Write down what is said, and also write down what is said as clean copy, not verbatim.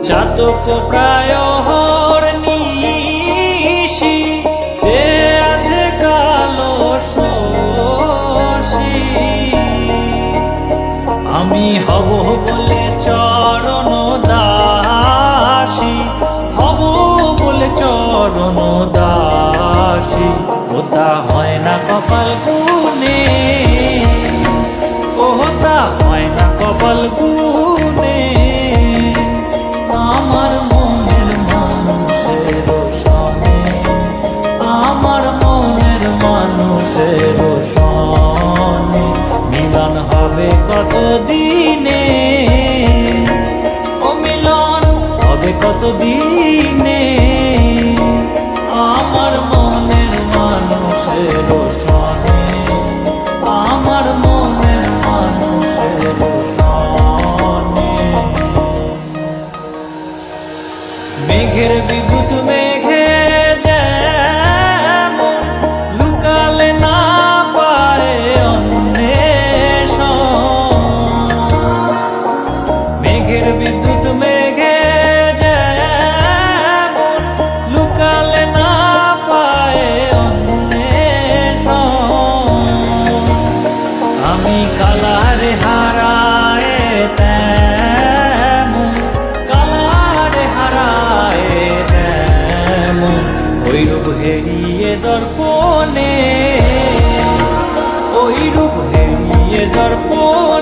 চাতক প্রায় নিশি যে আছে কালো শশী। আমি হব বলে চরণ দাসী, হব বলে চরণ দাসী। ওটা হয় না কপাল গুনে, ওটা হয় না কপাল গুনে। আমার মনের মানুষের সনে, আমার মনের মানুষের সনে মিলন হবে কত দিনে, ও মিলন হবে কত দিনে। আমার মনের মানুষের সনে, আমার মনের মানুষের সনে। মেঘের বিদ্যুৎ মেঘে যেমন লুকালে না পায় অন্বেষণ, মেঘের বিদ্যুৎ মেঘে যেমন লুকালে না পায় অন্বেষণ। আমি কালারে হারায় তেমন, কালারে হারায় তেমন ওই রূপ হেরিয়ে দর্পণে, ওই রূপ হেরিয়ে দর্পণে।